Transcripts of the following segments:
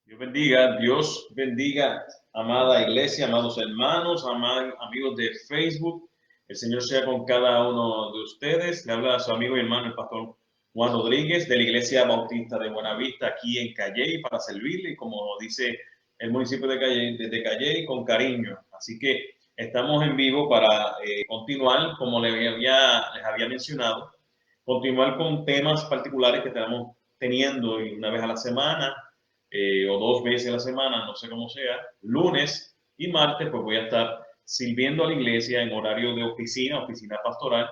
Dios bendiga, amada iglesia, amados hermanos, amigos de Facebook. El Señor sea con cada uno de ustedes. Le habla a su amigo y hermano, el pastor Juan Rodríguez, de la Iglesia Bautista de Buenavista, aquí en Calley, para servirle, como dice el municipio de Calley, desde Calley, con cariño. Así que estamos en vivo para continuar, como les había mencionado, continuar con temas particulares que estamos teniendo una vez a la semana o dos veces a la semana, no sé cómo sea. Lunes y martes, pues voy a estar sirviendo a la iglesia en horario de oficina pastoral,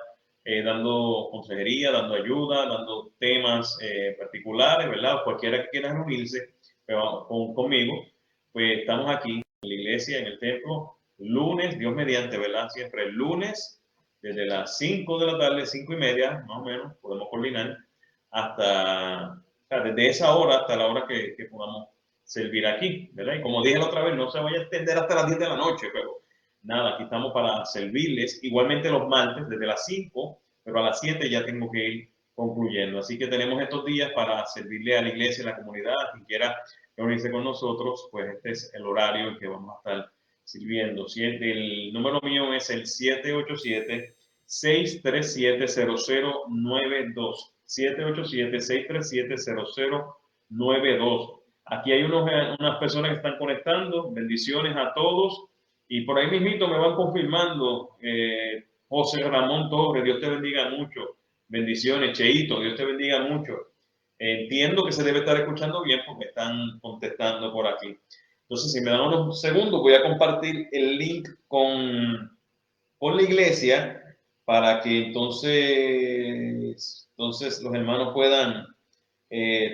dando consejería, dando ayuda, dando temas particulares, ¿verdad? Cualquiera que quiera reunirse conmigo, pues estamos aquí en la iglesia, en el templo, lunes, Dios mediante, ¿verdad? Siempre el lunes, desde las 5 de la tarde, 5:30, más o menos, podemos coordinar, hasta, o sea, desde esa hora hasta la hora que podamos servir aquí, ¿verdad? Y como dije la otra vez, no se vaya a extender hasta las 10 de la noche, pero nada, aquí estamos para servirles. Igualmente los martes, desde las 5, pero a las 7 ya tengo que ir concluyendo. Así que tenemos estos días para servirle a la iglesia, a la comunidad, quien quiera reunirse con nosotros, pues este es el horario en que vamos a estar sirviendo. El número mío es el 787-637-0092. 787-637-0092. Aquí hay unas personas que están conectando. Bendiciones a todos. Y por ahí mismito me van confirmando, José Ramón Torres, Dios te bendiga mucho. Bendiciones, Cheito, Dios te bendiga mucho. Entiendo que se debe estar escuchando bien porque están contestando por aquí. Entonces, si me dan unos segundos, voy a compartir el link con la iglesia para que entonces los hermanos puedan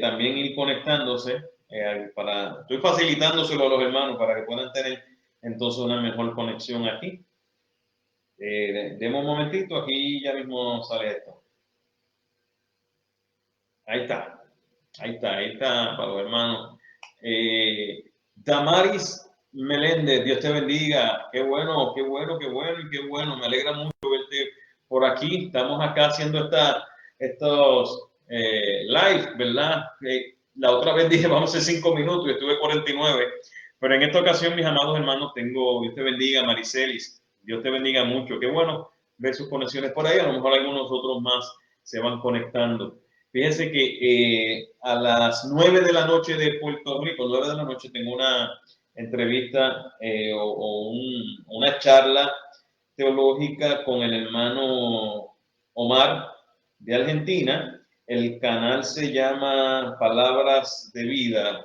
también ir conectándose. Estoy facilitándoselo a los hermanos para que puedan tener entonces una mejor conexión aquí. Demos un momentito, aquí ya mismo sale esto. Ahí está, ahí está para los hermanos. Damaris Meléndez, Dios te bendiga. Qué bueno, qué bueno, qué bueno y qué bueno. Me alegra mucho verte por aquí. Estamos acá haciendo estos live, ¿verdad? La otra vez dije vamos a hacer 5 minutos y estuve 49. Pero en esta ocasión, mis amados hermanos, Dios te bendiga, Maricelis. Dios te bendiga mucho. Qué bueno ver sus conexiones por ahí. A lo mejor algunos otros más se van conectando. Fíjense que a las 9 de la noche de Puerto Rico, 9 de la noche, tengo una entrevista una charla teológica con el hermano Omar de Argentina. El canal se llama Palabras de Vida,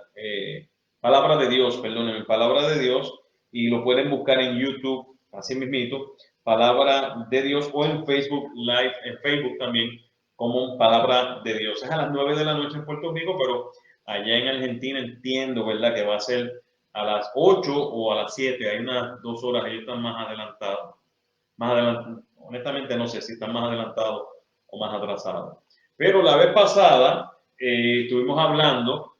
Palabra de Dios, perdónenme, Palabra de Dios, y lo pueden buscar en YouTube, así mismito, Palabra de Dios, o en Facebook Live, en Facebook también, como Palabra de Dios. Es a las 9 de la noche en Puerto Rico, pero allá en Argentina entiendo, ¿verdad?, que va a ser a las 8 o a las 7. Hay unas 2 horas, ellos están más adelantados. Más adelante, honestamente no sé si están más adelantados o más atrasados. Pero la vez pasada estuvimos hablando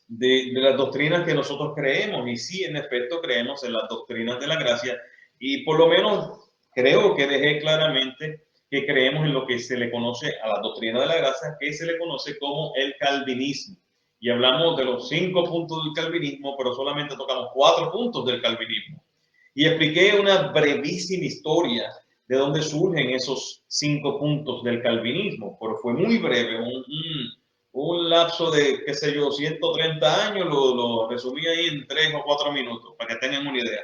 de las doctrinas que nosotros creemos, y sí, en efecto, creemos en las doctrinas de la gracia, y por lo menos creo que dejé claramente que creemos en lo que se le conoce a la doctrina de la gracia, que se le conoce como el calvinismo. Y hablamos de los 5 puntos del calvinismo, pero solamente tocamos 4 puntos del calvinismo. Y expliqué una brevísima historia de dónde surgen esos 5 puntos del calvinismo, pero fue muy breve, un lapso de, qué sé yo, 130 años, lo resumí ahí en 3 o 4 minutos, para que tengan una idea.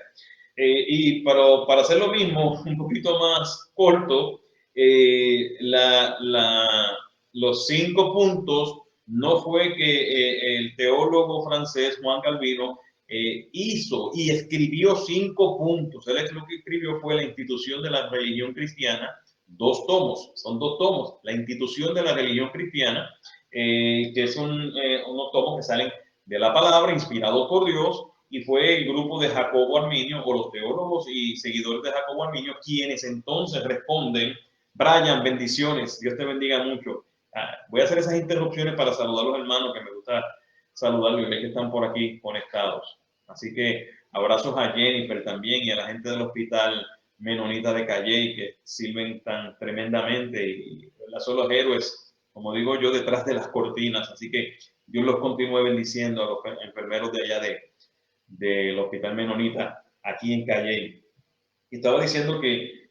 Pero para hacer lo mismo, un poquito más corto, los 5 puntos no fue que el teólogo francés Juan Calvino hizo y escribió 5 puntos. Él lo que escribió fue la institución de la religión cristiana, 2 tomos, son 2 tomos, la institución de la religión cristiana, que son unos tomos que salen de la palabra, inspirados por Dios, y fue el grupo de Jacobo Arminio, o los teólogos y seguidores de Jacobo Arminio, quienes entonces responden. Brian, bendiciones, Dios te bendiga mucho. Voy a hacer esas interrupciones para saludar a los hermanos, que me gusta saludarlos y ver que están por aquí conectados. Así que abrazos a Jennifer también y a la gente del hospital Menonita de Calley, que sirven tan tremendamente y son los héroes, como digo yo, detrás de las cortinas. Así que Dios los continúe bendiciendo a los enfermeros de allá del Hospital Menonita, aquí en Cayey. Y estaba diciendo que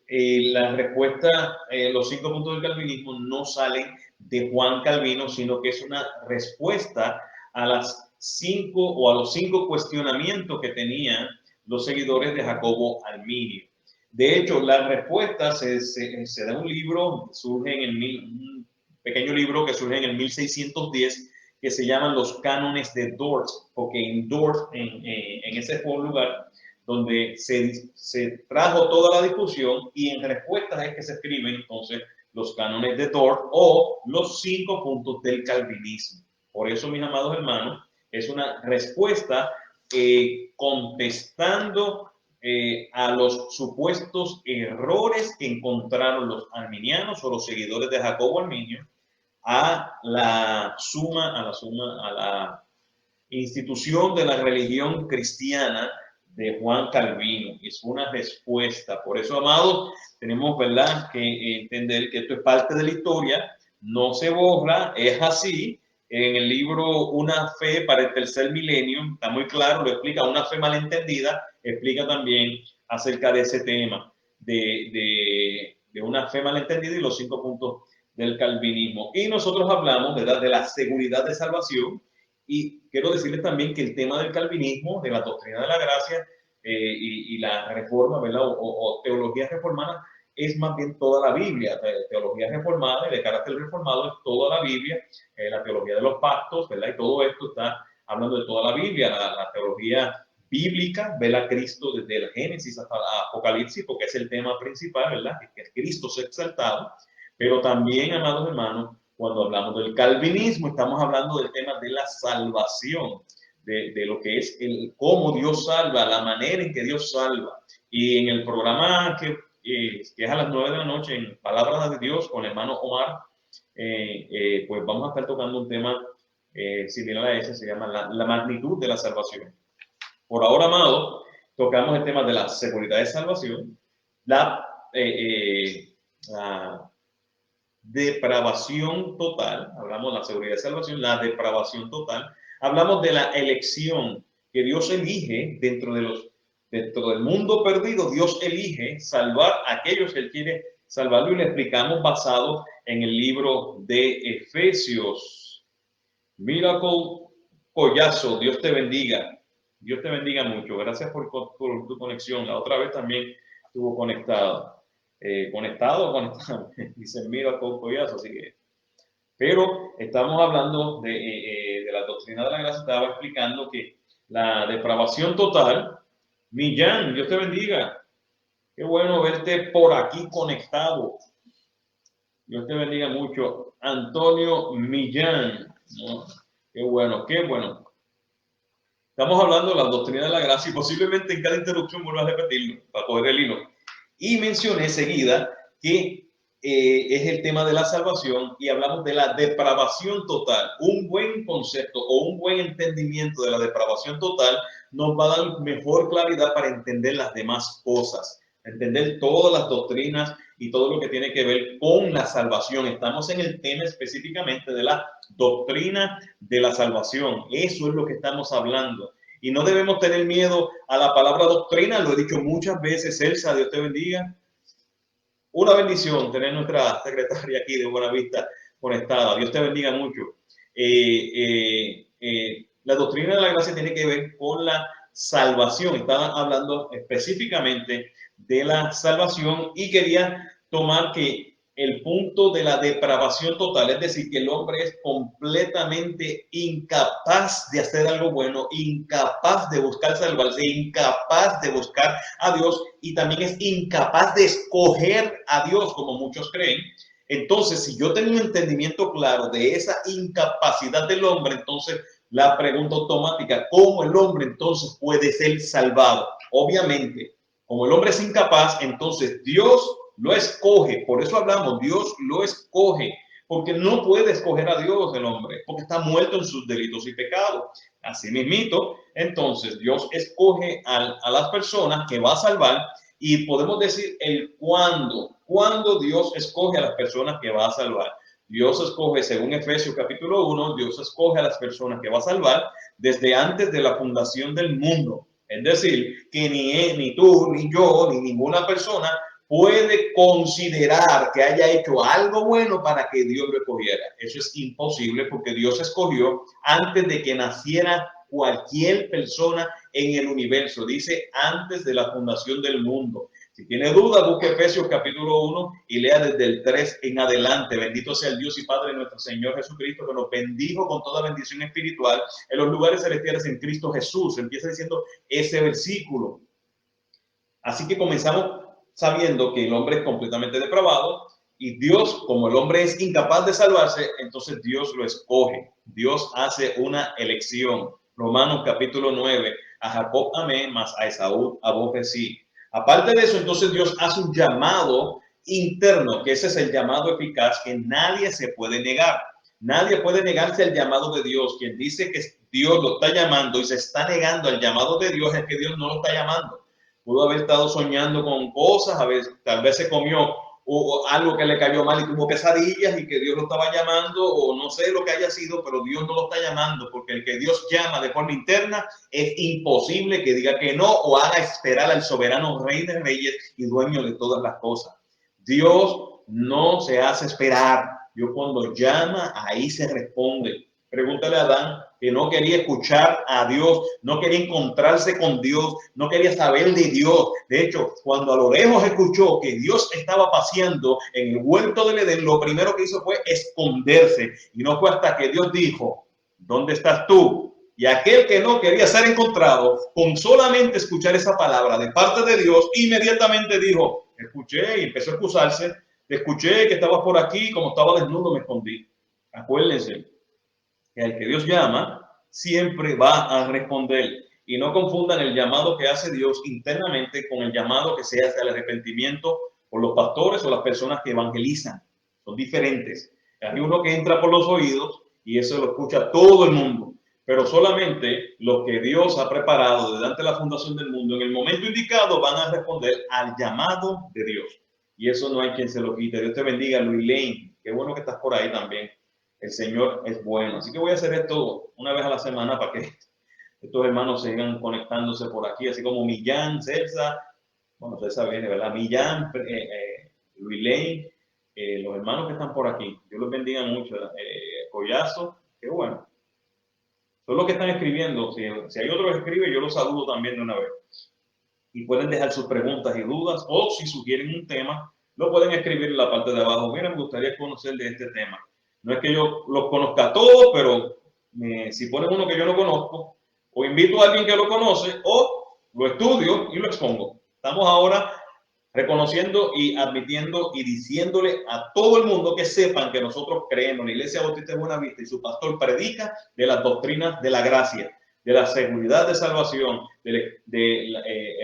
la respuesta, los 5 puntos del calvinismo no salen de Juan Calvino, sino que es una respuesta a las 5 o a los 5 cuestionamientos que tenían los seguidores de Jacobo Arminio. De hecho, la respuesta se da un libro, surge en un pequeño libro que surge en el 1610, que se llaman los cánones de Dort, porque en Dort, en ese fue un lugar donde se trajo toda la discusión y en respuestas es que se escriben entonces los cánones de Dort o los 5 puntos del calvinismo. Por eso, mis amados hermanos, es una respuesta contestando a los supuestos errores que encontraron los arminianos o los seguidores de Jacobo Arminio a la institución de la religión cristiana de Juan Calvino. Es una respuesta. Por eso, amados, tenemos, ¿verdad?, que entender que esto es parte de la historia, no se borra, es así. En el libro Una fe para el tercer milenio, está muy claro, lo explica. Una fe malentendida explica también acerca de ese tema, de una fe malentendida y los 5 puntos del calvinismo. Y nosotros hablamos, ¿verdad?, de la seguridad de salvación. Y quiero decirles también que el tema del calvinismo, de la doctrina de la gracia y la reforma, ¿verdad?, o teología reformada, es más bien toda la Biblia. Teología reformada y de carácter reformado es toda la Biblia, la teología de los pactos, ¿verdad? Y todo esto está hablando de toda la Biblia, la teología bíblica, ve a Cristo desde el Génesis hasta Apocalipsis, porque es el tema principal, ¿verdad? Que Cristo se ha exaltado. Pero también, amados hermanos, cuando hablamos del calvinismo, estamos hablando del tema de la salvación, de lo que es cómo Dios salva, la manera en que Dios salva. Y en el programa que es a las 9 de la noche, en Palabras de Dios, con el hermano Omar, pues vamos a estar tocando un tema similar a ese, se llama la magnitud de la salvación. Por ahora, amado, tocamos el tema de la seguridad de salvación, la depravación total, hablamos de la seguridad de salvación, la depravación total, hablamos de la elección que Dios elige dentro del mundo perdido. Dios elige salvar a aquellos que Él quiere salvarlo, y le explicamos basado en el libro de Efesios. Miracle Collazo, Dios te bendiga. Dios te bendiga mucho. Gracias por tu conexión. La otra vez también estuvo conectado. Conectado, dice Miracle Collazo, así que. Pero estamos hablando de la doctrina de la gracia. Estaba explicando que la depravación total. Millán, Dios te bendiga. Qué bueno verte por aquí conectado. Dios te bendiga mucho. Antonio Millán, ¿no? Qué bueno, qué bueno. Estamos hablando de la doctrina de la gracia y posiblemente en cada interrupción vuelva a repetirlo para coger el hilo. Y mencioné enseguida que es el tema de la salvación y hablamos de la depravación total. Un buen concepto o un buen entendimiento de la depravación total nos va a dar mejor claridad para entender las demás cosas, entender todas las doctrinas y todo lo que tiene que ver con la salvación. Estamos en el tema específicamente de la doctrina de la salvación. Eso es lo que estamos hablando. Y no debemos tener miedo a la palabra doctrina. Lo he dicho muchas veces. Elsa, Dios te bendiga. Una bendición tener nuestra secretaria aquí de Buenavista conectada. Dios te bendiga mucho. La doctrina de la gracia tiene que ver con la salvación. Estaba hablando específicamente de la salvación y quería tomar que el punto de la depravación total, es decir, que el hombre es completamente incapaz de hacer algo bueno, incapaz de buscar salvarse, incapaz de buscar a Dios y también es incapaz de escoger a Dios, como muchos creen. Entonces, si yo tengo un entendimiento claro de esa incapacidad del hombre, entonces la pregunta automática, ¿cómo el hombre entonces puede ser salvado? Obviamente, como el hombre es incapaz, entonces Dios lo escoge. Por eso hablamos, Dios lo escoge, porque no puede escoger a Dios el hombre, porque está muerto en sus delitos y pecados. Así mismito, entonces Dios escoge a las personas que va a salvar y podemos decir el cuándo Dios escoge a las personas que va a salvar. Dios escoge, según Efesios capítulo 1, Dios escoge a las personas que va a salvar desde antes de la fundación del mundo. Es decir, que ni tú, ni yo, ni ninguna persona puede considerar que haya hecho algo bueno para que Dios lo escogiera. Eso es imposible porque Dios escogió antes de que naciera cualquier persona en el universo. Dice antes de la fundación del mundo. Si tiene duda, busque Efesios capítulo 1 y lea desde el 3 en adelante. Bendito sea el Dios y Padre de nuestro Señor Jesucristo, que nos bendijo con toda bendición espiritual en los lugares celestiales en Cristo Jesús. Empieza diciendo ese versículo. Así que comenzamos sabiendo que el hombre es completamente depravado y Dios, como el hombre es incapaz de salvarse, entonces Dios lo escoge. Dios hace una elección. Romanos capítulo 9, a Jacob amé, mas a Esaú aborrecí. Aparte de eso, entonces Dios hace un llamado interno, que ese es el llamado eficaz que nadie se puede negar. Nadie puede negarse al llamado de Dios. Quien dice que Dios lo está llamando y se está negando al llamado de Dios es que Dios no lo está llamando. Pudo haber estado soñando con cosas, tal vez se comió o algo que le cayó mal y tuvo pesadillas y que Dios lo estaba llamando, o no sé lo que haya sido, pero Dios no lo está llamando, porque el que Dios llama de forma interna es imposible que diga que no o haga esperar al soberano Rey de Reyes y dueño de todas las cosas. Dios no se hace esperar. Dios cuando llama, ahí se responde. Pregúntale a Adán, que no quería escuchar a Dios, no quería encontrarse con Dios, no quería saber de Dios. De hecho, cuando a lo lejos escuchó que Dios estaba paseando en el huerto del Edén, lo primero que hizo fue esconderse. Y no fue hasta que Dios dijo, ¿dónde estás tú? Y aquel que no quería ser encontrado, con solamente escuchar esa palabra de parte de Dios, inmediatamente dijo, escuché, y empezó a excusarse, te escuché que estabas por aquí, como estaba desnudo me escondí. Acuérdense que al que Dios llama, siempre va a responder. Y no confundan el llamado que hace Dios internamente con el llamado que se hace al arrepentimiento por los pastores o las personas que evangelizan. Son diferentes. Hay uno que entra por los oídos y eso lo escucha todo el mundo. Pero solamente los que Dios ha preparado desde antes de la fundación del mundo, en el momento indicado, van a responder al llamado de Dios. Y eso no hay quien se lo quite. Dios te bendiga, Luis Lane. Qué bueno que estás por ahí también. El Señor es bueno. Así que voy a hacer esto una vez a la semana para que estos hermanos sigan conectándose por aquí, así como Millán, Celsa, bueno, Celsa viene, ¿verdad? Millán, Luis Lane, los hermanos que están por aquí. Dios los bendiga mucho. Collazo, qué bueno. Son los que están escribiendo. Si hay otro que escribe, yo los saludo también de una vez. Y pueden dejar sus preguntas y dudas, o si sugieren un tema, lo pueden escribir en la parte de abajo. Mira, me gustaría conocer de este tema. No es que yo los conozca a todos, pero si ponen uno que yo no conozco, o invito a alguien que lo conoce, o lo estudio y lo expongo. Estamos ahora reconociendo y admitiendo y diciéndole a todo el mundo que sepan que nosotros creemos. La Iglesia Bautista de Buenavista y su pastor predica de las doctrinas de la gracia, de la seguridad de salvación, de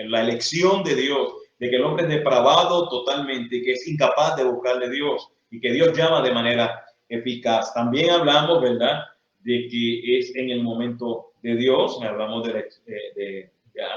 la elección de Dios, de que el hombre es depravado totalmente y que es incapaz de buscarle a Dios y que Dios llama de manera eficaz. También hablamos, ¿verdad?, de que es en el momento de Dios. Hablamos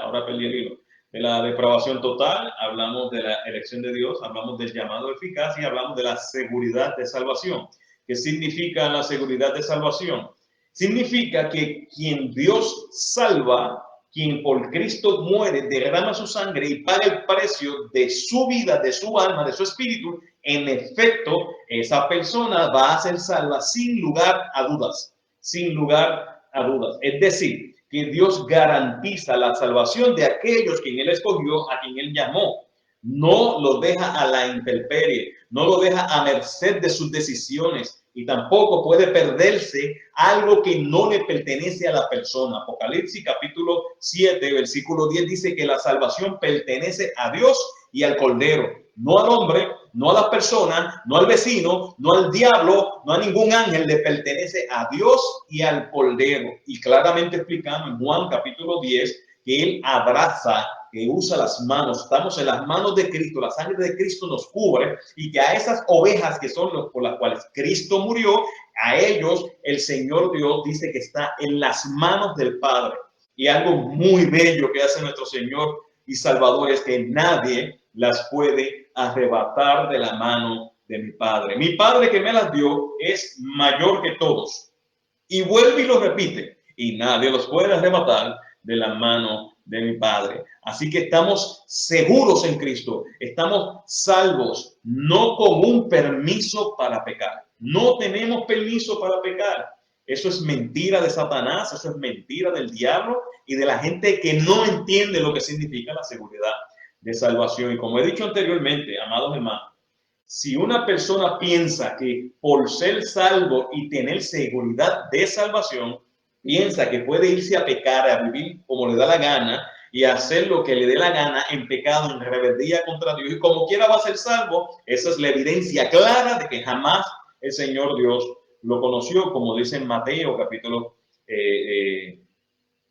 ahora perdí el hilo, de la depravación total, hablamos de la elección de Dios, hablamos del llamado eficaz y hablamos de la seguridad de salvación. ¿Qué significa la seguridad de salvación? Significa que quien Dios salva, quien por Cristo muere, derrama su sangre y paga el precio de su vida, de su alma, de su espíritu, en efecto, esa persona va a ser salva sin lugar a dudas, sin lugar a dudas. Es decir, que Dios garantiza la salvación de aquellos quien Él escogió, a quien Él llamó. No lo deja a la intemperie, no lo deja a merced de sus decisiones y tampoco puede perderse algo que no le pertenece a la persona. Apocalipsis capítulo 7, versículo 10 dice que la salvación pertenece a Dios y al Cordero, no al hombre, no a las personas, no al vecino, no al diablo, no a ningún ángel, le pertenece a Dios y al Cordero. Y claramente explicamos en Juan capítulo 10 que Él abraza, que usa las manos, estamos en las manos de Cristo, la sangre de Cristo nos cubre y que a esas ovejas que son por las cuales Cristo murió, a ellos el Señor Dios dice que está en las manos del Padre. Y algo muy bello que hace nuestro Señor y Salvador es que nadie las puede arrebatar de la mano de mi Padre. Mi Padre que me las dio es mayor que todos. Y vuelve y lo repite. Y nadie los puede arrebatar de la mano de mi Padre. Así que estamos seguros en Cristo. Estamos salvos, no con un permiso para pecar. No tenemos permiso para pecar. Eso es mentira de Satanás, eso es mentira del diablo y de la gente que no entiende lo que significa la seguridad de salvación. Y como he dicho anteriormente, amados hermanos, si una persona piensa que por ser salvo y tener seguridad de salvación, piensa que puede irse a pecar, a vivir como le da la gana y hacer lo que le dé la gana en pecado, en rebeldía contra Dios, y como quiera va a ser salvo, esa es la evidencia clara de que jamás el Señor Dios lo conoció, como dice en Mateo, capítulo,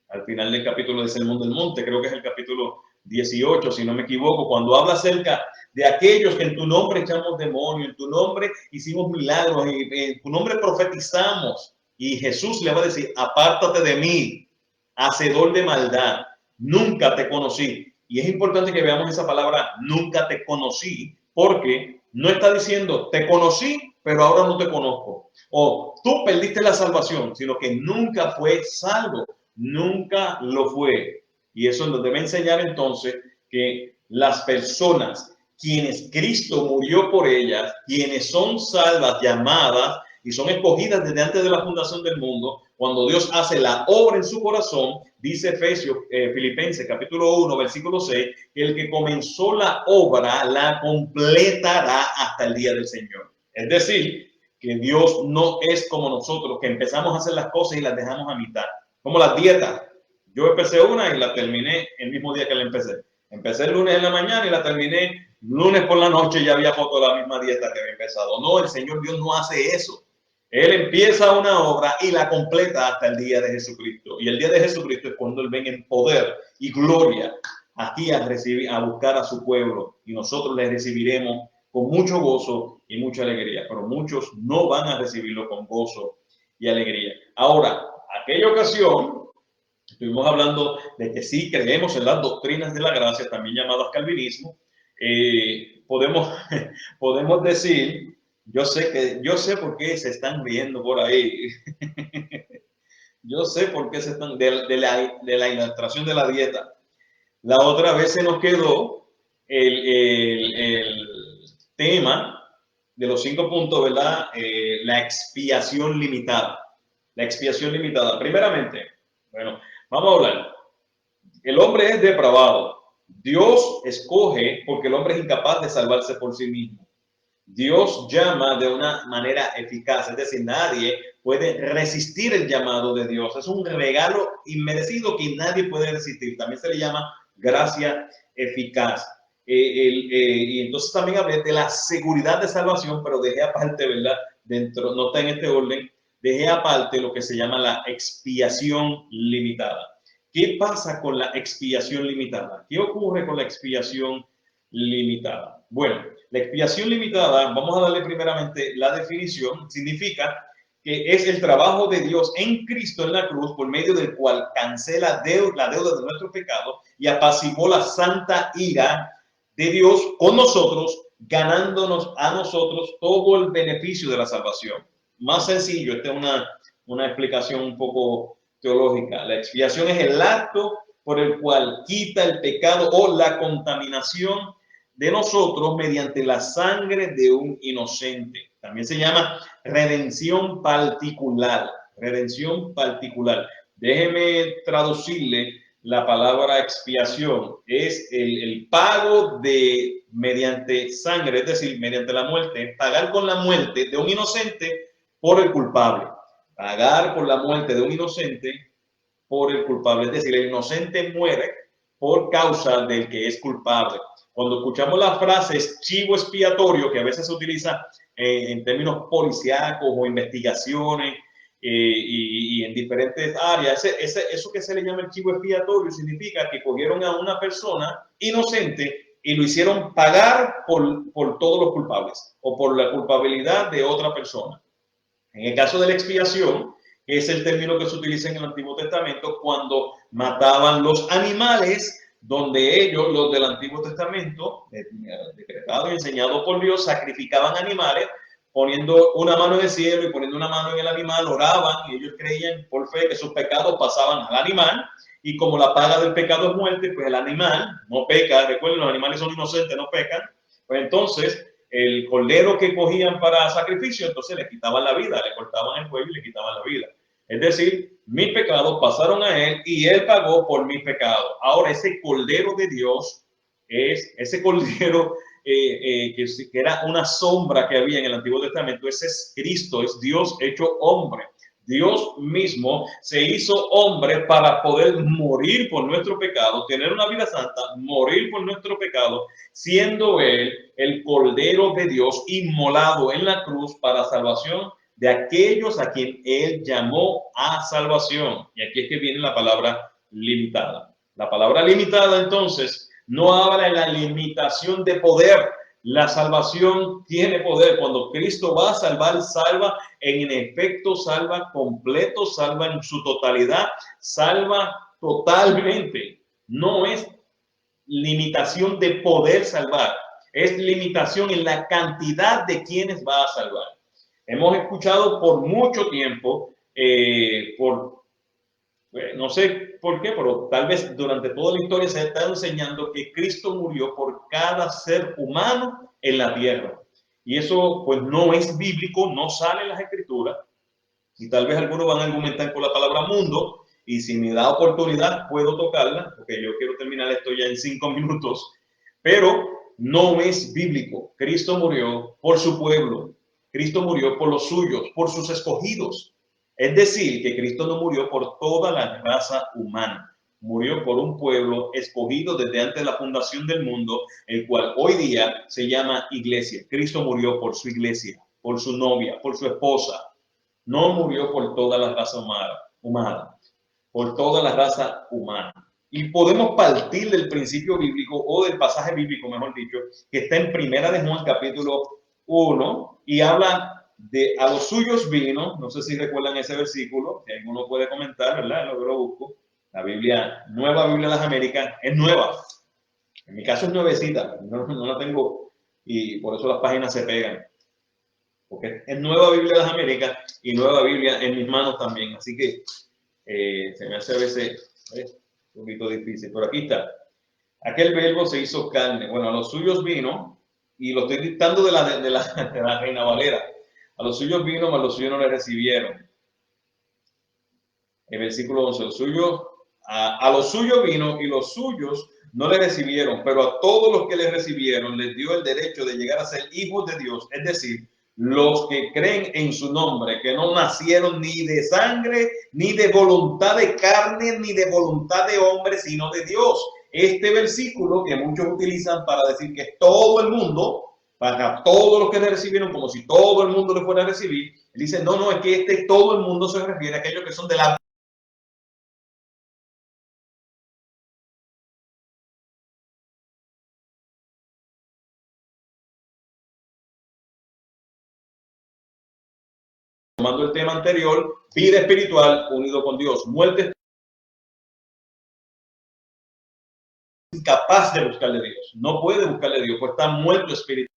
al final del capítulo de Sermón del Monte, creo que es el capítulo 18, si no me equivoco, cuando habla acerca de aquellos que en tu nombre echamos demonios, en tu nombre hicimos milagros, en tu nombre profetizamos, y Jesús le va a decir, apártate de mí, hacedor de maldad, nunca te conocí. Y es importante que veamos esa palabra, nunca te conocí, porque no está diciendo, te conocí, pero ahora no te conozco. O tú perdiste la salvación, sino que nunca fue salvo, nunca lo fue. Y eso nos debe enseñar entonces que las personas, quienes Cristo murió por ellas, quienes son salvas, llamadas y son escogidas desde antes de la fundación del mundo, cuando Dios hace la obra en su corazón, dice Efesios, Filipenses capítulo 1, versículo 6, que el que comenzó la obra la completará hasta el día del Señor. Es decir, que Dios no es como nosotros, que empezamos a hacer las cosas y las dejamos a mitad, como las dietas. Yo empecé una y la terminé el mismo día que la empecé. Empecé el lunes en la mañana y la terminé lunes por la noche y ya había foto de la misma dieta que había empezado. No, el Señor Dios no hace eso. Él empieza una obra y la completa hasta el día de Jesucristo. Y el día de Jesucristo es cuando Él venga en poder y gloria aquí a recibir, a buscar a su pueblo. Y nosotros le recibiremos con mucho gozo y mucha alegría. Pero muchos no van a recibirlo con gozo y alegría. Ahora, aquella ocasión, estuvimos hablando de que sí creemos en las doctrinas de la gracia, también llamadas calvinismo. Podemos decir, yo sé por qué se están riendo por ahí. Yo sé por qué se están de la ilustración de la dieta. La otra vez se nos quedó el tema de los 5 puntos, ¿verdad? La expiación limitada. La expiación limitada. Primeramente, bueno, vamos a hablar. El hombre es depravado. Dios escoge porque el hombre es incapaz de salvarse por sí mismo. Dios llama de una manera eficaz, es decir, nadie puede resistir el llamado de Dios. Es un regalo inmerecido que nadie puede resistir. También se le llama gracia eficaz. Y entonces también hablé de la seguridad de salvación, pero dejé aparte, ¿verdad? Dentro, no está en este orden, dejé aparte lo que se llama la expiación limitada. ¿Qué pasa con la expiación limitada? ¿Qué ocurre con la expiación limitada? Bueno, la expiación limitada, vamos a darle primeramente la definición, significa que es el trabajo de Dios en Cristo en la cruz, por medio del cual cancela la deuda de nuestro pecado y apaciguó la santa ira de Dios con nosotros, ganándonos a nosotros todo el beneficio de la salvación. Más sencillo, esta es una explicación un poco teológica. La expiación es el acto por el cual quita el pecado o la contaminación de nosotros mediante la sangre de un inocente. También se llama redención particular. Redención particular. Déjeme traducirle la palabra expiación. Es el pago de mediante sangre, es decir, mediante la muerte, pagar con la muerte de un inocente por el culpable. Pagar por la muerte de un inocente por el culpable. Es decir, el inocente muere por causa del que es culpable. Cuando escuchamos la frase chivo expiatorio, que a veces se utiliza en términos policíacos o investigaciones y en diferentes áreas, eso que se le llama el chivo expiatorio significa que cogieron a una persona inocente y lo hicieron pagar por todos los culpables o por la culpabilidad de otra persona. En el caso de la expiación, es el término que se utiliza en el Antiguo Testamento cuando mataban los animales donde ellos, los del Antiguo Testamento, decretado y enseñado por Dios, sacrificaban animales, poniendo una mano en el cielo y poniendo una mano en el animal, oraban y ellos creían por fe que sus pecados pasaban al animal, y como la paga del pecado es muerte, pues el animal no peca. Recuerden, los animales son inocentes, no pecan. Pues entonces el cordero que cogían para sacrificio, entonces le quitaban la vida, le cortaban el cuello y le quitaban la vida. Es decir, mis pecados pasaron a él y él pagó por mis pecados. Ahora, ese cordero de Dios es ese cordero que era una sombra que había en el Antiguo Testamento. Ese es Cristo, es Dios hecho hombre. Dios mismo se hizo hombre para poder morir por nuestro pecado, tener una vida santa, morir por nuestro pecado, siendo él el cordero de Dios inmolado en la cruz para salvación de aquellos a quien él llamó a salvación. Y aquí es que viene la palabra limitada. La palabra limitada, entonces, no habla de la limitación de poder. La salvación tiene poder. Cuando Cristo va a salvar, salva en efecto, salva completo, salva en su totalidad, salva totalmente. No es limitación de poder salvar, es limitación en la cantidad de quienes va a salvar. Hemos escuchado por mucho tiempo, no sé por qué, pero tal vez durante toda la historia se ha estado enseñando que Cristo murió por cada ser humano en la tierra. Y eso pues no es bíblico, no sale en las escrituras. Y tal vez algunos van a argumentar con la palabra mundo, y si me da oportunidad puedo tocarla, porque yo quiero terminar esto ya en 5 minutos, pero no es bíblico. Cristo murió por su pueblo, Cristo murió por los suyos, por sus escogidos. Es decir, que Cristo no murió por toda la raza humana, murió por un pueblo escogido desde antes de la fundación del mundo, el cual hoy día se llama iglesia. Cristo murió por su iglesia, por su novia, por su esposa. No murió por toda la raza humana, por toda la raza humana. Y podemos partir del principio bíblico o del pasaje bíblico, mejor dicho, que está en Primera de Juan, capítulo 1, y habla de a los suyos vino. No sé si recuerdan ese versículo, que alguno puede comentar, ¿verdad? Lo que lo busco. La Biblia, Nueva Biblia de las Américas, es nueva. En mi caso es nuevecita, no la tengo, y por eso las páginas se pegan. Porque es Nueva Biblia de las Américas y Nueva Biblia en mis manos también. Así que se me hace a veces un poquito difícil. Pero aquí está. Aquel verbo se hizo carne. Bueno, a los suyos vino, y lo estoy dictando de la Reina Valera. A los suyos vino, mas los suyos no le recibieron. El versículo 11. A los suyos vino y los suyos no le recibieron, pero a todos los que le recibieron les dio el derecho de llegar a ser hijos de Dios, es decir, los que creen en su nombre, que no nacieron ni de sangre, ni de voluntad de carne, ni de voluntad de hombre, sino de Dios. Este versículo que muchos utilizan para decir que todo el mundo, para todos los que le recibieron, como si todo el mundo le fuera a recibir, dice, no, es que todo el mundo se refiere a aquellos que son de la tomando el tema anterior, vida espiritual unido con Dios, muerte incapaz de buscarle a Dios, no puede buscarle a Dios, pues está muerto espiritual.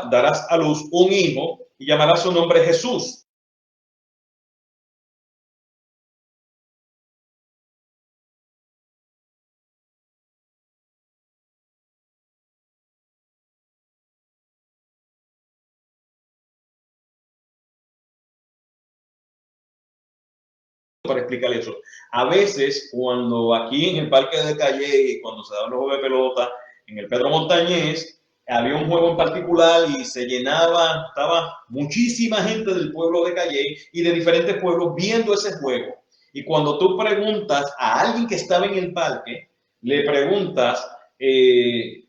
Darás a luz un hijo y llamarás su nombre Jesús. Para explicar eso. A veces, cuando aquí en el Parque de Calle, cuando se daban los juegos de pelota, en el Pedro Montañés, había un juego en particular y se llenaba, estaba muchísima gente del pueblo de Calle y de diferentes pueblos viendo ese juego. Y cuando tú preguntas a alguien que estaba en el parque, le preguntas, eh,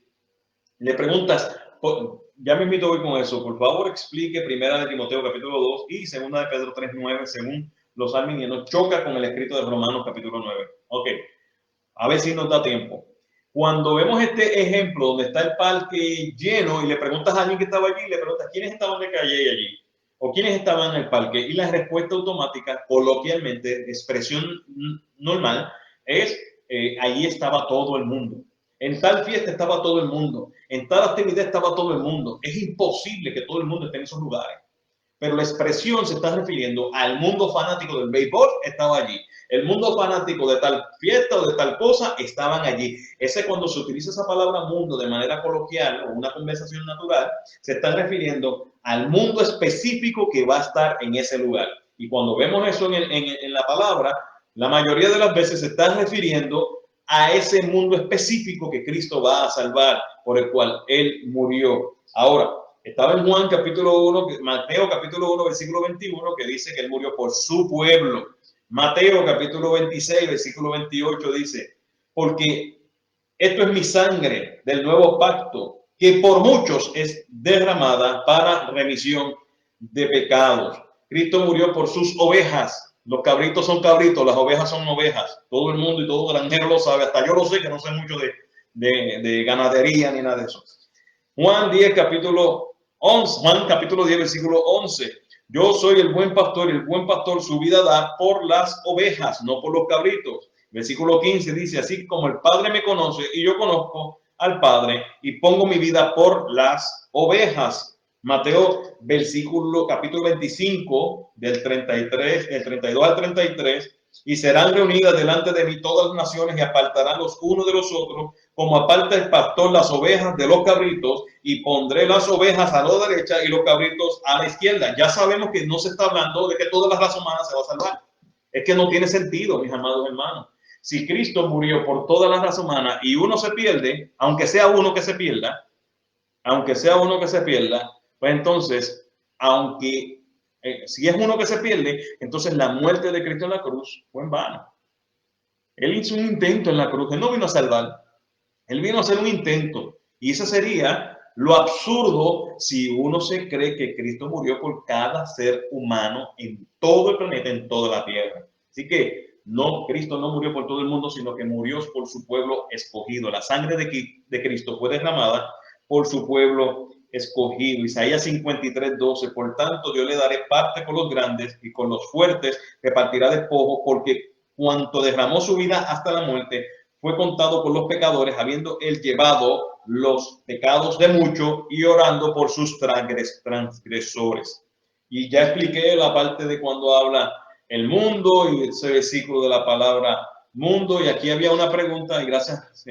ya me invito hoy con eso, por favor explique primera de Timoteo capítulo 2 y segunda de Pedro 3:9 según los arminianos, choca con el escrito de Romanos capítulo 9. Ok, a ver si nos da tiempo. Cuando vemos este ejemplo donde está el parque lleno y le preguntas a alguien que estaba allí, le preguntas quiénes estaban de calle allí o quiénes estaban en el parque, y la respuesta automática, coloquialmente, expresión normal, es allí estaba todo el mundo. En tal fiesta estaba todo el mundo. En tal actividad estaba todo el mundo. Es imposible que todo el mundo esté en esos lugares. Pero la expresión se está refiriendo al mundo fanático del béisbol, estaba allí. El mundo fanático de tal fiesta o de tal cosa estaban allí. Ese, cuando se utiliza esa palabra mundo de manera coloquial o una conversación natural, se está refiriendo al mundo específico que va a estar en ese lugar. Y cuando vemos eso en la palabra, la mayoría de las veces se está refiriendo a ese mundo específico que Cristo va a salvar, por el cual Él murió. Ahora, estaba en Juan capítulo 1, Mateo capítulo 1, versículo 21, que dice que Él murió por su pueblo. Mateo capítulo 26, versículo 28 dice, porque esto es mi sangre del nuevo pacto, que por muchos es derramada para remisión de pecados. Cristo murió por sus ovejas. Los cabritos son cabritos, las ovejas son ovejas. Todo el mundo y todo granjero lo sabe, hasta yo lo sé, que no sé mucho de ganadería ni nada de eso. Juan 10, capítulo 11, Juan capítulo 10, versículo 11. Yo soy el buen pastor y el buen pastor su vida da por las ovejas, no por los cabritos. Versículo 15 dice, así como el Padre me conoce y yo conozco al Padre y pongo mi vida por las ovejas. Mateo, versículo, capítulo 25, del 33, del 32 al 33, y serán reunidas delante de mí todas las naciones y apartarán los unos de los otros, como aparta el pastor las ovejas de los cabritos, y pondré las ovejas a la derecha y los cabritos a la izquierda. Ya sabemos que no se está hablando de que toda la raza humana se va a salvar. Es que no tiene sentido, mis amados hermanos. Si Cristo murió por toda la raza humana y uno se pierde, aunque sea uno que se pierda, pues entonces, aunque si es uno que se pierde, entonces la muerte de Cristo en la cruz fue en vano. Él hizo un intento en la cruz, él no vino a salvar, él vino a hacer un intento. Y eso sería lo absurdo si uno se cree que Cristo murió por cada ser humano en todo el planeta, en toda la tierra. Así que no, Cristo no murió por todo el mundo, sino que murió por su pueblo escogido. La sangre de Cristo fue derramada por su pueblo escogido. Isaías 53, 12. Por tanto, yo le daré parte con los grandes y con los fuertes repartirá despojo, porque cuanto derramó su vida hasta la muerte, fue contado por los pecadores, habiendo él llevado los pecados de muchos y orando por sus transgresores. Y ya expliqué la parte de cuando habla el mundo y ese versículo de la palabra mundo. Y aquí había una pregunta, y gracias,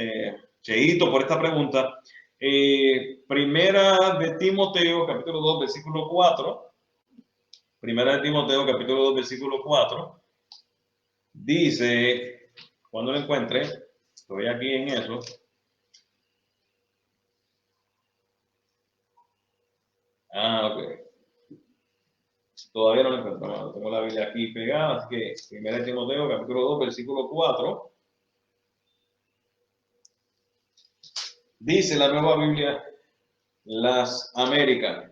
Cheito, por esta pregunta. Primera de Timoteo, capítulo 2, versículo 4. Primera de Timoteo, capítulo 2, versículo 4. Dice, cuando lo encuentre, estoy aquí en eso. Ok. Todavía no lo encuentro. Tengo la Biblia aquí pegada, así que primera de Timoteo, capítulo 2, versículo 4. Dice la Nueva Biblia, las Américas.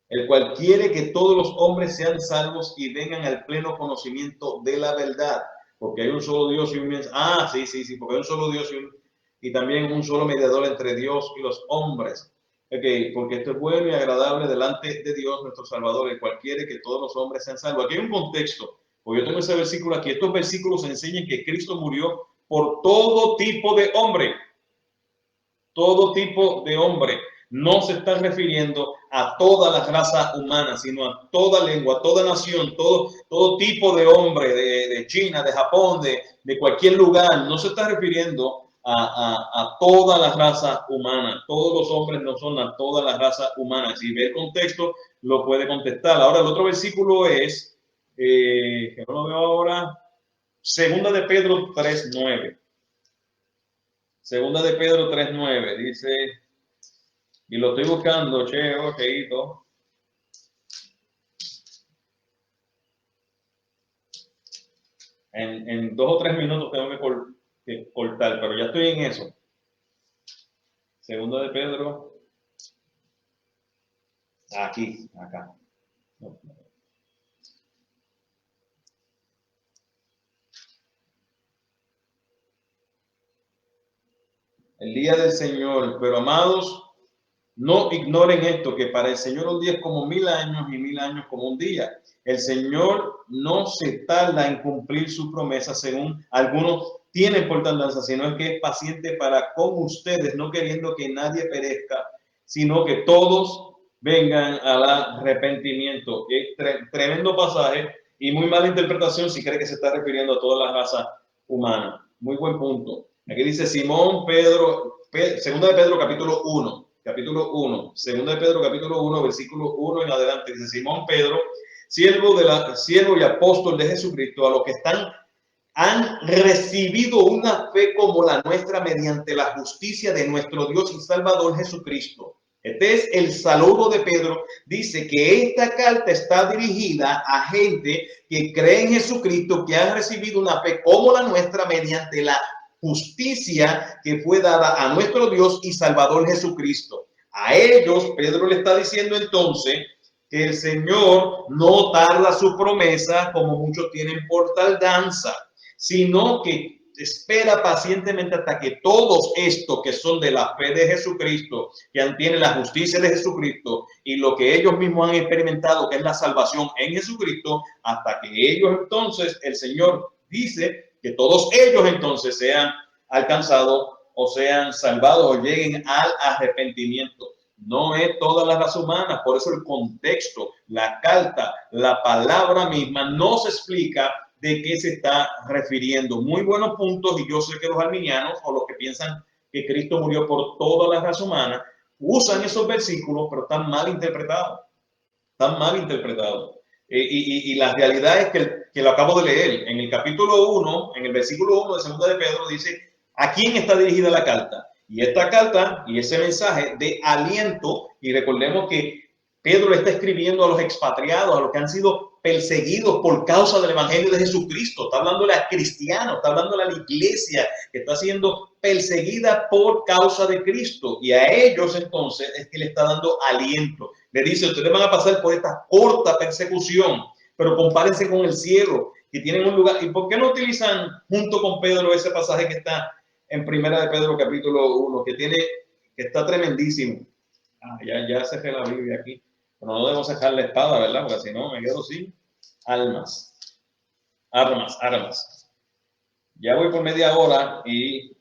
El cual quiere que todos los hombres sean salvos y vengan al pleno conocimiento de la verdad. Porque hay un solo Dios y un... sí, porque hay un solo Dios y también un solo mediador entre Dios y los hombres. Okay, porque esto es bueno y agradable delante de Dios nuestro Salvador, el cual quiere que todos los hombres sean salvos. Aquí hay un contexto, porque yo tengo ese versículo aquí. Estos versículos enseñan que Cristo murió por todo tipo de hombre. Todo tipo de hombre. No se está refiriendo a toda la raza humana, sino a toda lengua, toda nación, todo tipo de hombre, de China, de Japón, de cualquier lugar. No se está refiriendo a toda la raza humana. Todos los hombres no son a toda la raza humana. Si ve el contexto, lo puede contestar. Ahora, el otro versículo es, que no lo veo ahora, segunda de Pedro 3:9. Segunda de Pedro 3:9 dice, y lo estoy buscando, Cheito. En 2 o 3 minutos tengo que cortar, pero ya estoy en eso. Segunda de Pedro, aquí, acá. El día del Señor. Pero amados, no ignoren esto, que para el Señor un día es como 1000 años y 1000 años como un día. El Señor no se tarda en cumplir su promesa, según algunos tienen por tardanza, sino es que es paciente para con ustedes, no queriendo que nadie perezca, sino que todos vengan al arrepentimiento. Es tremendo pasaje y muy mala interpretación si cree que se está refiriendo a toda la raza humana. Muy buen punto. Aquí dice Simón Pedro, segunda de Pedro capítulo 1, segunda de Pedro capítulo 1, versículo 1 en adelante, dice Simón Pedro, siervo y apóstol de Jesucristo, a los que han recibido una fe como la nuestra mediante la justicia de nuestro Dios y Salvador Jesucristo. Este es el saludo de Pedro. Dice que esta carta está dirigida a gente que cree en Jesucristo, que han recibido una fe como la nuestra mediante la justicia que fue dada a nuestro Dios y Salvador Jesucristo. A ellos, Pedro le está diciendo entonces que el Señor no tarda su promesa como muchos tienen por tardanza, sino que espera pacientemente hasta que todos estos que son de la fe de Jesucristo, que tienen la justicia de Jesucristo y lo que ellos mismos han experimentado, que es la salvación en Jesucristo, hasta que ellos entonces, el Señor dice que todos ellos entonces sean alcanzados o sean salvados o lleguen al arrepentimiento. No es toda la raza humana, por eso el contexto, la carta, la palabra misma no se explica de qué se está refiriendo. Muy buenos puntos, y yo sé que los arminianos o los que piensan que Cristo murió por toda la raza humana usan esos versículos, pero están mal interpretados. Están mal interpretados. Y la realidad es que lo acabo de leer. En el capítulo 1, en el versículo 1 de segunda de Pedro, dice ¿a quién está dirigida la carta? Y esta carta y ese mensaje de aliento, y recordemos que Pedro le está escribiendo a los expatriados, a los que han sido perseguidos por causa del evangelio de Jesucristo. Está hablándole a cristianos, está hablándole a la iglesia que está siendo perseguida por causa de Cristo. Y a ellos entonces es que le está dando aliento. Le dice, ustedes van a pasar por esta corta persecución, pero compárense con el cielo, que tienen un lugar. ¿Y por qué no utilizan junto con Pedro ese pasaje que está en primera de Pedro capítulo 1, que está tremendísimo? Ya cerré la Biblia aquí. Pero no debo cerrar la espada, ¿verdad? Porque si no me quedo sin armas. Ya voy por media hora y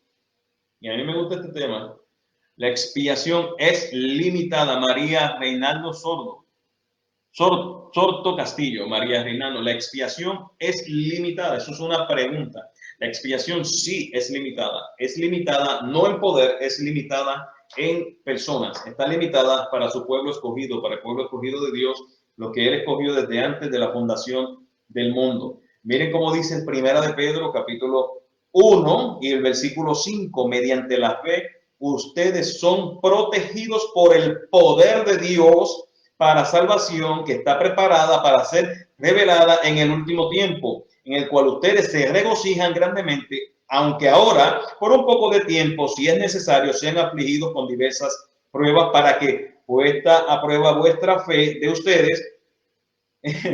a mí me gusta este tema. La expiación es limitada. María Reinaldo Sorto Castillo, María Reinaldo, la expiación es limitada. Eso es una pregunta. La expiación sí es limitada no en poder, es limitada en personas. Está limitada para su pueblo escogido, para el pueblo escogido de Dios, lo que Él escogió desde antes de la fundación del mundo. Miren cómo dice en primera de Pedro, capítulo 1 y el versículo 5, mediante la fe, ustedes son protegidos por el poder de Dios para salvación que está preparada para ser revelada en el último tiempo, en el cual ustedes se regocijan grandemente, aunque ahora, por un poco de tiempo, si es necesario, sean afligidos con diversas pruebas para que puesta a prueba vuestra fe de ustedes,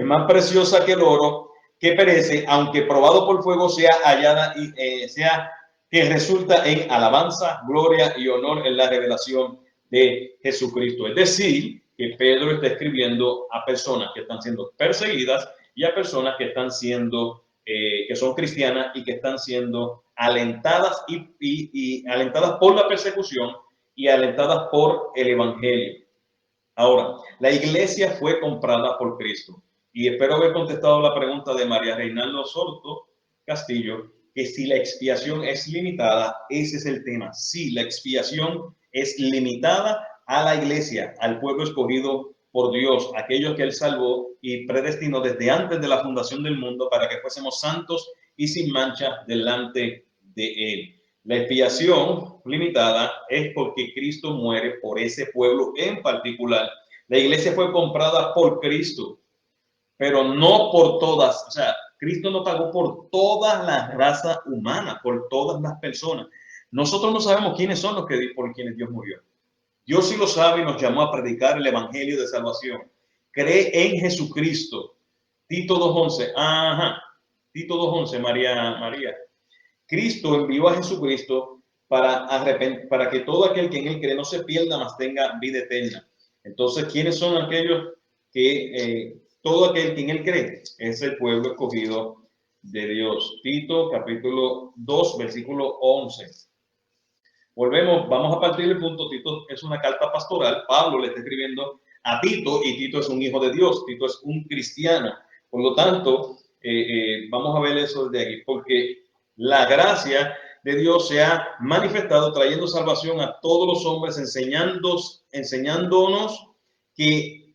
más preciosa que el oro, que perece, aunque probado por fuego, sea hallada y sea que resulta en alabanza, gloria y honor en la revelación de Jesucristo. Es decir, que Pedro está escribiendo a personas que están siendo perseguidas y a personas que están siendo, que son cristianas y que están siendo alentadas y alentadas por la persecución y alentadas por el evangelio. Ahora, la iglesia fue comprada por Cristo. Y espero haber contestado la pregunta de María Reinaldo Sorto Castillo, que si la expiación es limitada, ese es el tema. Sí, la expiación es limitada a la iglesia, al pueblo escogido por Dios, aquellos que Él salvó y predestinó desde antes de la fundación del mundo para que fuésemos santos y sin mancha delante de Él. La expiación limitada es porque Cristo muere por ese pueblo en particular. La iglesia fue comprada por Cristo, pero no por todas. O sea, Cristo no pagó por toda la raza humana, por todas las personas. Nosotros no sabemos quiénes son los que por quienes Dios murió. Dios sí lo sabe y nos llamó a predicar el evangelio de salvación. Cree en Jesucristo. Tito 2:11. Tito 2:11, María. Cristo envió a Jesucristo para que todo aquel que en él cree no se pierda, mas tenga vida eterna. Entonces, ¿quiénes son aquellos que todo aquel que en él cree? Es el pueblo escogido de Dios. Tito capítulo 2, versículo 11. Volvemos, vamos a partir del punto. Tito es una carta pastoral. Pablo le está escribiendo a Tito y Tito es un hijo de Dios. Tito es un cristiano. Por lo tanto, vamos a ver eso de aquí, porque la gracia de Dios se ha manifestado trayendo salvación a todos los hombres, enseñándonos que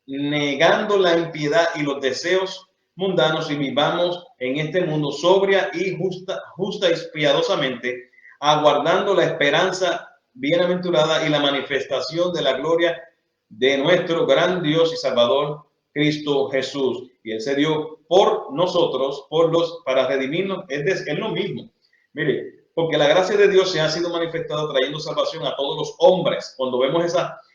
negando la impiedad y los deseos mundanos y vivamos en este mundo sobria y justa y piadosamente, aguardando la esperanza bienaventurada y la manifestación de la gloria de nuestro gran Dios y Salvador, Cristo Jesús. Y él se dio por nosotros, para redimirnos. Es lo mismo. Mire, porque la gracia de Dios se ha sido manifestada trayendo salvación a todos los hombres. Cuando vemos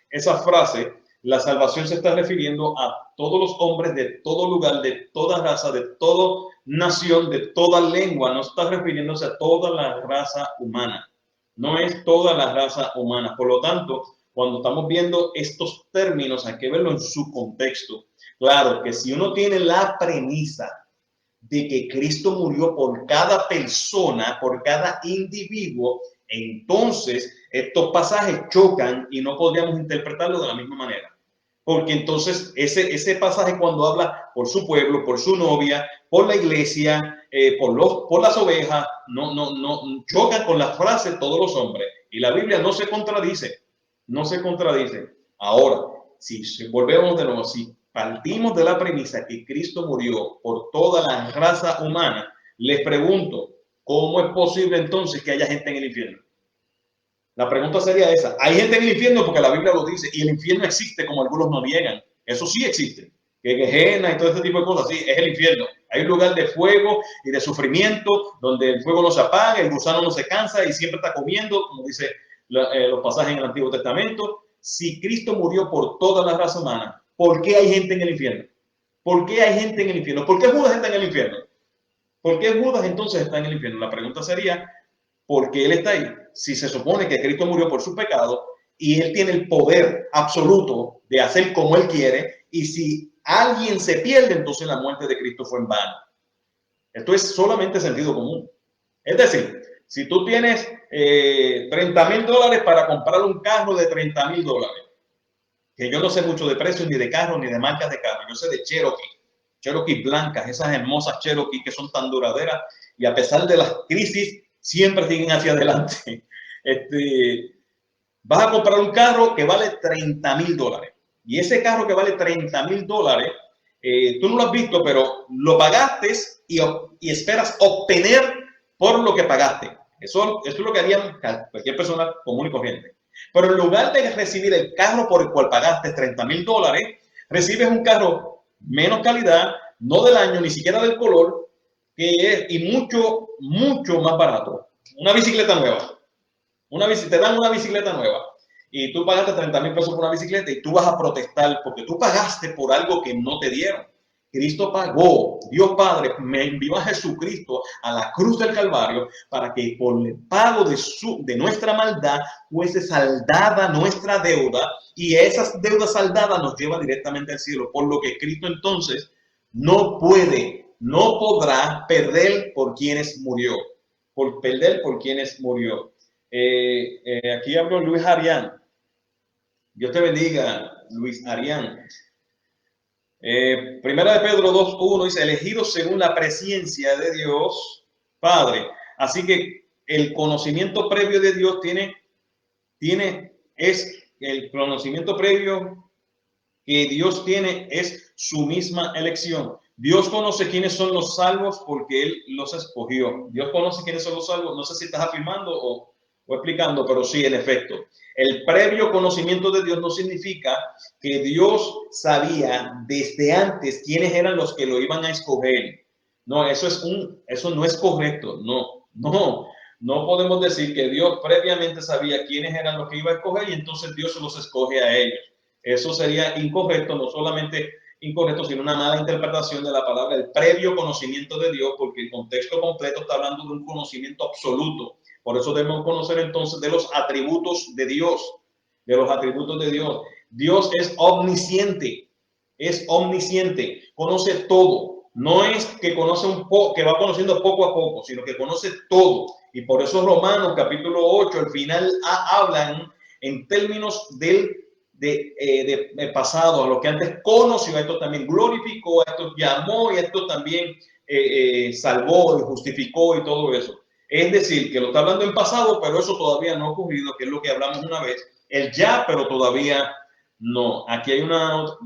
esa frase, la salvación se está refiriendo a todos los hombres de todo lugar, de toda raza, de toda nación, de toda lengua. No está refiriéndose a toda la raza humana. No es toda la raza humana. Por lo tanto, cuando estamos viendo estos términos, hay que verlo en su contexto. Claro que si uno tiene la premisa de que Cristo murió por cada persona, por cada individuo, entonces estos pasajes chocan y no podríamos interpretarlo de la misma manera. Porque entonces ese pasaje cuando habla por su pueblo, por su novia, por la iglesia, por las ovejas, no choca con la frase todos los hombres. Y la Biblia no se contradice, no se contradice. Ahora, si volvemos de nuevo, si partimos de la premisa que Cristo murió por toda la raza humana, les pregunto, ¿cómo es posible entonces que haya gente en el infierno? La pregunta sería esa. Hay gente en el infierno porque la Biblia lo dice y el infierno existe como algunos no niegan. Eso sí existe. Que Gehenna y todo este tipo de cosas, sí, es el infierno. Hay un lugar de fuego y de sufrimiento donde el fuego no se apaga, el gusano no se cansa y siempre está comiendo, como dice los pasajes en el Antiguo Testamento. Si Cristo murió por toda la raza humana, ¿por qué hay gente en el infierno? ¿Por qué hay gente en el infierno? ¿Por qué Judas está en el infierno? ¿Por qué Judas entonces está en el infierno? La pregunta sería, ¿por qué él está ahí? Si se supone que Cristo murió por su pecado y él tiene el poder absoluto de hacer como él quiere, y si alguien se pierde, entonces la muerte de Cristo fue en vano. Esto es solamente sentido común. Es decir, si tú tienes $30,000 para comprar un carro de $30,000, que yo no sé mucho de precios ni de carros ni de marcas de carros, yo sé de Cherokee blancas, esas hermosas Cherokee que son tan duraderas y a pesar de las crisis siempre siguen hacia adelante. Vas a comprar un carro que vale $30,000 y ese carro que vale $30,000, tú no lo has visto, pero lo pagaste y esperas obtener por lo que pagaste. Eso es lo que haría cualquier persona común y corriente. Pero en lugar de recibir el carro por el cual pagaste $30,000, recibes un carro menos calidad, no del año, ni siquiera del color, y mucho, mucho más barato. Una bicicleta nueva. Te dan una bicicleta nueva y tú pagaste $30,000 por una bicicleta y tú vas a protestar porque tú pagaste por algo que no te dieron. Cristo pagó, Dios Padre me envió a Jesucristo a la cruz del Calvario para que por el pago de nuestra maldad fuese saldada nuestra deuda y esas deudas saldadas nos lleva directamente al cielo, por lo que Cristo entonces no podrá perder por quienes murió, aquí hablo Luis Arián. Dios te bendiga, Luis Arián. Primera de Pedro 2:1 dice, elegidos según la presciencia de Dios Padre. Así que el conocimiento previo de Dios es el conocimiento previo que Dios tiene, es su misma elección. Dios conoce quiénes son los salvos porque Él los escogió. Dios conoce quiénes son los salvos. No sé si estás afirmando o explicando, pero sí, en efecto. El previo conocimiento de Dios no significa que Dios sabía desde antes quiénes eran los que lo iban a escoger. No, eso no es correcto. No podemos decir que Dios previamente sabía quiénes eran los que iba a escoger y entonces Dios los escoge a ellos. Eso sería incorrecto, no solamente incorrecto, sino una mala interpretación de la palabra, el previo conocimiento de Dios, porque el contexto completo está hablando de un conocimiento absoluto Por eso debemos conocer entonces de los atributos de Dios, de los atributos de Dios. Dios es omnisciente, conoce todo. No es que conoce un poco, que va conociendo poco a poco, sino que conoce todo. Y por eso Romanos capítulo 8 al final hablan en términos de pasado, a lo que antes conoció, a esto también glorificó, a esto llamó y a esto también salvó y justificó y todo eso. Es decir, que lo está hablando en pasado, pero eso todavía no ha ocurrido, que es lo que hablamos una vez. El ya, pero todavía no. Aquí hay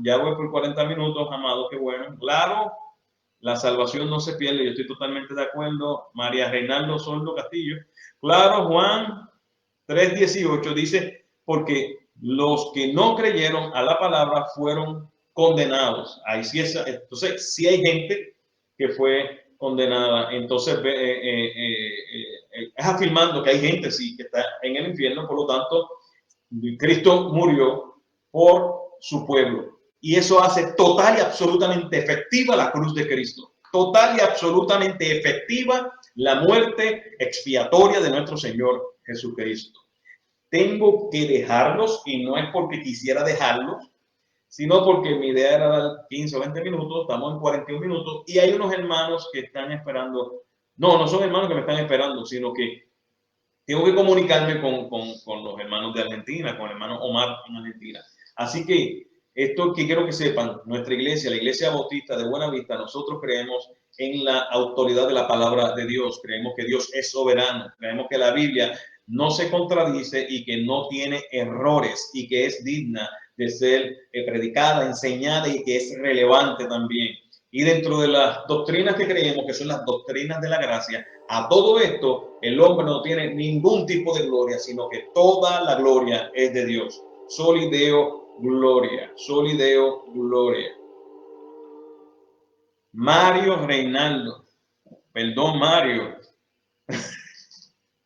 ya voy por 40 minutos, amados, qué bueno. Claro, la salvación no se pierde, yo estoy totalmente de acuerdo. María Reinaldo Soldo Castillo. Claro, Juan 3:18 dice, porque los que no creyeron a la palabra fueron condenados. Ahí sí es, entonces sí hay gente que fue condenada. Entonces es afirmando que hay gente sí que está en el infierno, por lo tanto Cristo murió por su pueblo. Y eso hace total y absolutamente efectiva la cruz de Cristo. Total y absolutamente efectiva la muerte expiatoria de nuestro Señor Jesucristo. Tengo que dejarlos y no es porque quisiera dejarlos, sino porque mi idea era dar 15 o 20 minutos, estamos en 41 minutos y hay unos hermanos que están esperando. No son hermanos que me están esperando, sino que tengo que comunicarme con los hermanos de Argentina, con el hermano Omar en Argentina. Así que esto que quiero que sepan, nuestra iglesia, la Iglesia Bautista de Buenavista, nosotros creemos en la autoridad de la palabra de Dios, creemos que Dios es soberano, creemos que la Biblia no se contradice y que no tiene errores y que es digna de ser predicada, enseñada y que es relevante también. Y dentro de las doctrinas que creemos, que son las doctrinas de la gracia, a todo esto el hombre no tiene ningún tipo de gloria, sino que toda la gloria es de Dios. Soli Deo gloria, Soli Deo gloria. Mario Reinaldo, perdón Mario.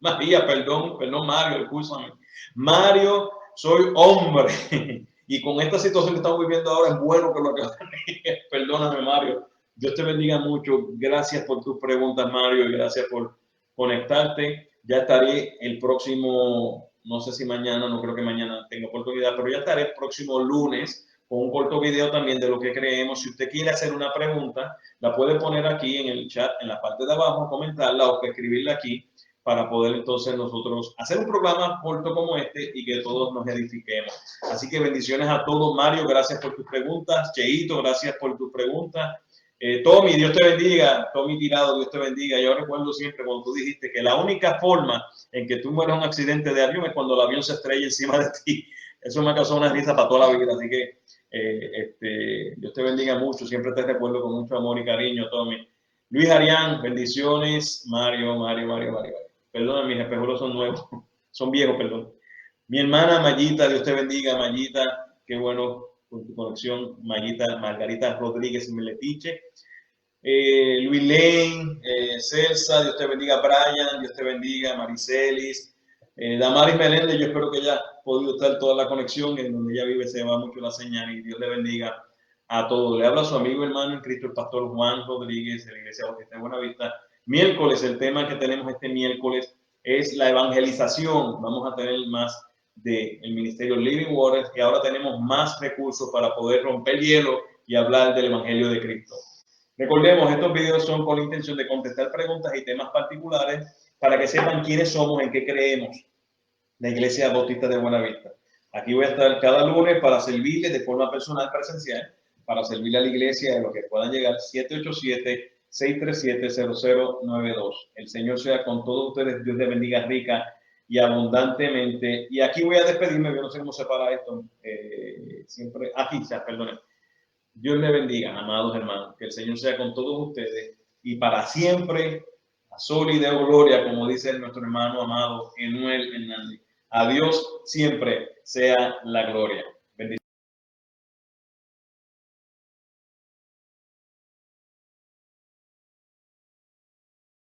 María, perdón Mario, escúchame. Mario, soy hombre. Y con esta situación que estamos viviendo ahora es bueno que lo que perdóname, Mario. Dios te bendiga mucho. Gracias por tus preguntas, Mario, y gracias por conectarte. Ya estaré el próximo, no sé si mañana, no creo que mañana tenga oportunidad, pero ya estaré el próximo lunes con un corto video también de lo que creemos. Si usted quiere hacer una pregunta, la puede poner aquí en el chat, en la parte de abajo, comentarla o escribirla aquí, para poder entonces nosotros hacer un programa corto como este y que todos nos edifiquemos. Así que bendiciones a todos. Mario, gracias por tus preguntas. Cheito, gracias por tus preguntas. Tommy, Dios te bendiga. Tommy Tirado, Dios te bendiga. Yo recuerdo siempre cuando tú dijiste que la única forma en que tú mueres en un accidente de avión es cuando el avión se estrella encima de ti. Eso me causó una risa para toda la vida. Así que Dios te bendiga mucho. Siempre te recuerdo con mucho amor y cariño, Tommy. Luis Arián, bendiciones. Mario. Perdón, mis espejuelos son nuevos, son viejos, perdón. Mi hermana Mayita, Dios te bendiga, Mayita, qué bueno con tu conexión, Mayita, Margarita Rodríguez Meletiche. Luis Lane, Celsa, Dios te bendiga, Brian, Dios te bendiga, Maricelis, Damaris Meléndez, yo espero que haya podido estar toda la conexión, en donde ella vive se va mucho la señal y Dios le bendiga a todos. Le habla a su amigo hermano en Cristo, el pastor Juan Rodríguez de la Iglesia Bautista de Buenavista. Miércoles, el tema que tenemos este miércoles es la evangelización. Vamos a tener más del ministerio Living Waters y ahora tenemos más recursos para poder romper el hielo y hablar del evangelio de Cristo. Recordemos, estos videos son con la intención de contestar preguntas y temas particulares para que sepan quiénes somos, en qué creemos, la Iglesia Bautista de Buenavista. Aquí voy a estar cada lunes para servirles de forma personal, presencial, para servirle a la iglesia de lo que puedan llegar. 787-637-0092. El Señor sea con todos ustedes. Dios les bendiga rica y abundantemente. Y aquí voy a despedirme. Yo no sé cómo se para esto. Siempre. Aquí, perdón. Dios les bendiga, amados hermanos. Que el Señor sea con todos ustedes y para siempre. A Soli Deo gloria, como dice nuestro hermano amado Enuel Hernández. A Dios siempre sea la gloria.